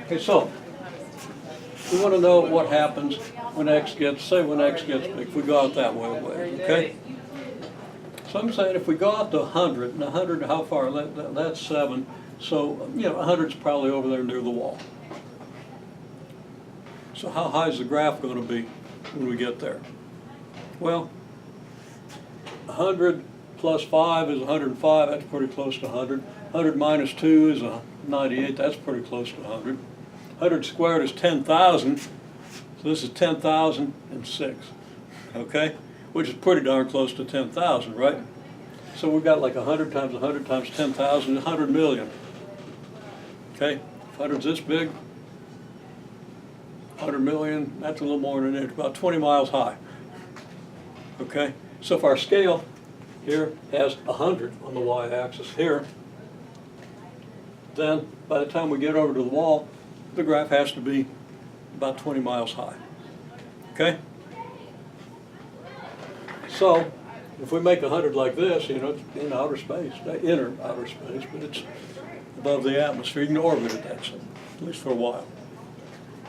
Okay, so we want to know what happens when x gets, say when x gets big, if we go out that way, okay? So I'm saying if we go out to 100, and 100, how far? That's 7. So, 100's probably over there near the wall. So how high is the graph going to be when we get there? Well, 100 plus 5 is 105. That's pretty close to 100. 100 minus 2 is 98. That's pretty close to 100. 100 squared is 10,000. So this is 10,006. Okay? Which is pretty darn close to 10,000, right? So we've got like 100 times 100 times 10,000, 100 million. Okay? If 100's this big, 100 million, that's a little more than it, about 20 miles high. Okay? So if our scale here has 100 on the y-axis here, then by the time we get over to the wall, the graph has to be about 20 miles high. Okay? So if we make 100 like this, it's in outer space, inner outer space, but it's above the atmosphere. You can orbit at that, at least for a while.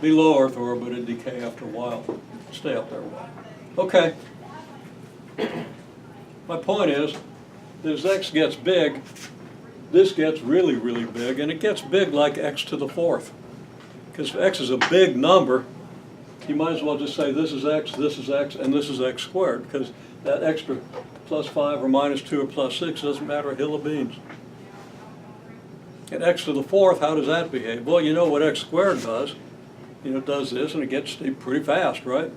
Be low Earth orbit and decay after a while. Stay up there a while. Okay. My point is that as x gets big, this gets really, really big, and it gets big like x to the 4th. Because if x is a big number, you might as well just say this is x, and this is x squared, because that extra plus 5 or minus 2 or plus 6 doesn't matter a hill of beans. And x to the 4th, how does that behave? Well, you know what x squared does. It does this, and it gets pretty fast, right?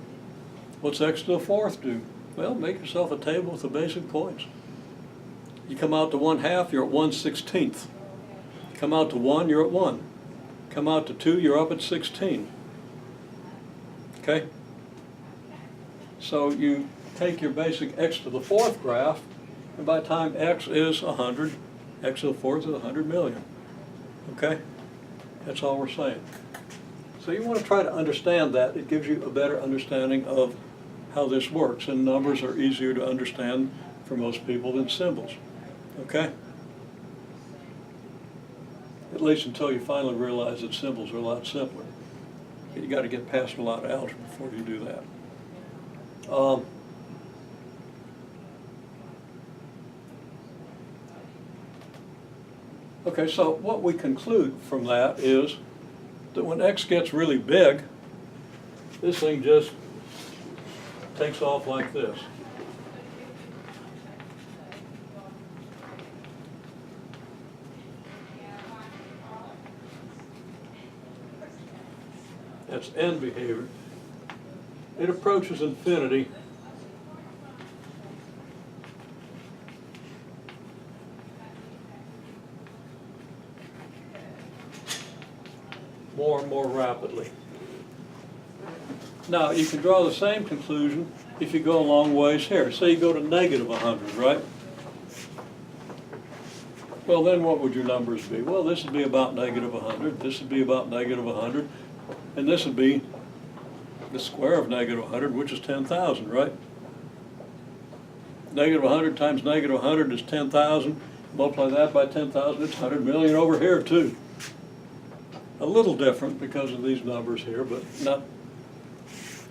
What's x to the 4th do? Well, make yourself a table with the basic points. You come out to 1/2, you're at 1/16. Come out to 1, you're at 1. Come out to 2, you're up at 16. Okay? So you take your basic x to the 4th graph, and by the time x is 100, x to the 4th is 100 million. Okay? That's all we're saying. So you want to try to understand that. It gives you a better understanding of how this works, and numbers are easier to understand for most people than symbols. Okay? At least until you finally realize that symbols are a lot simpler. You got to get past a lot of algebra before you do that. Okay, so what we conclude from that is that when x gets really big, this thing just takes off like this. That's end behavior. It approaches infinity. More and more rapidly. Now, you can draw the same conclusion if you go a long ways here. Say you go to negative 100, right? Well, then what would your numbers be? Well, this would be about negative 100, this would be about negative 100, and this would be the square of negative 100, which is 10,000, right? Negative 100 times negative 100 is 10,000. Multiply that by 10,000, it's 100 million over here, too. A little different because of these numbers here, but not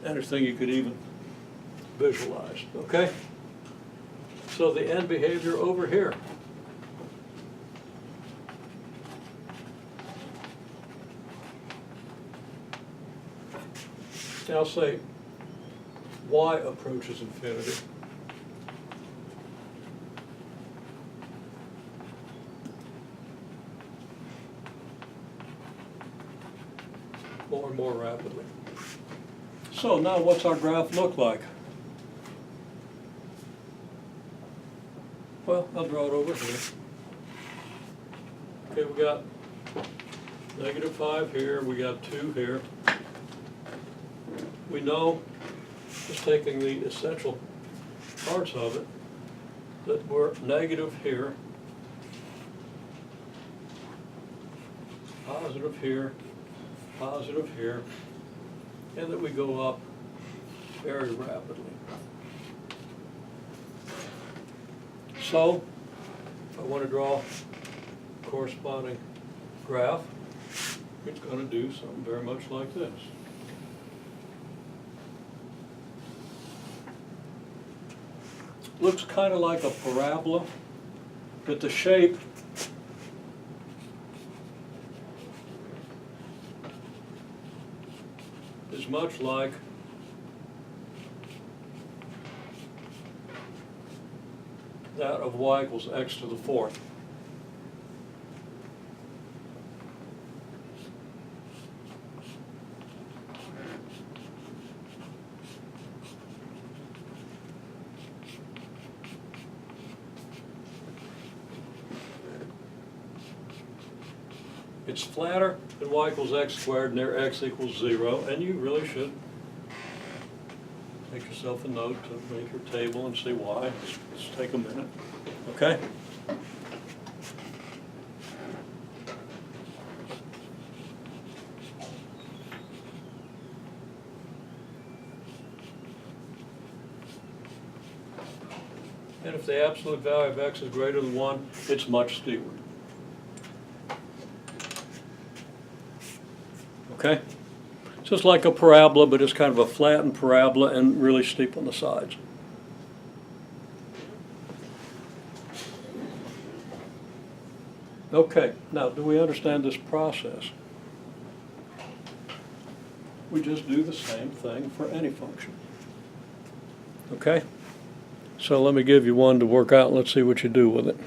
anything you could even visualize, okay? So the end behavior over here. Now say y approaches infinity. More and more rapidly. So now what's our graph look like? Well, I'll draw it over here. Okay, we got negative 5 here, we got 2 here. We know, just taking the essential parts of it, that we're negative here, positive here, positive here, and that we go up very rapidly. So, if I want to draw a corresponding graph, it's going to do something very much like this. Looks kind of like a parabola, but the shape is much like that of y equals x to the fourth. It's flatter than y equals x squared, and there x equals 0, and you really should make yourself a note to make your table and see why. Let's take a minute, okay? And if the absolute value of x is greater than 1, it's much steeper. Okay? So it's like a parabola, but it's kind of a flattened parabola and really steep on the sides. Okay, now do we understand this process? We just do the same thing for any function. Okay? So let me give you one to work out and let's see what you do with it.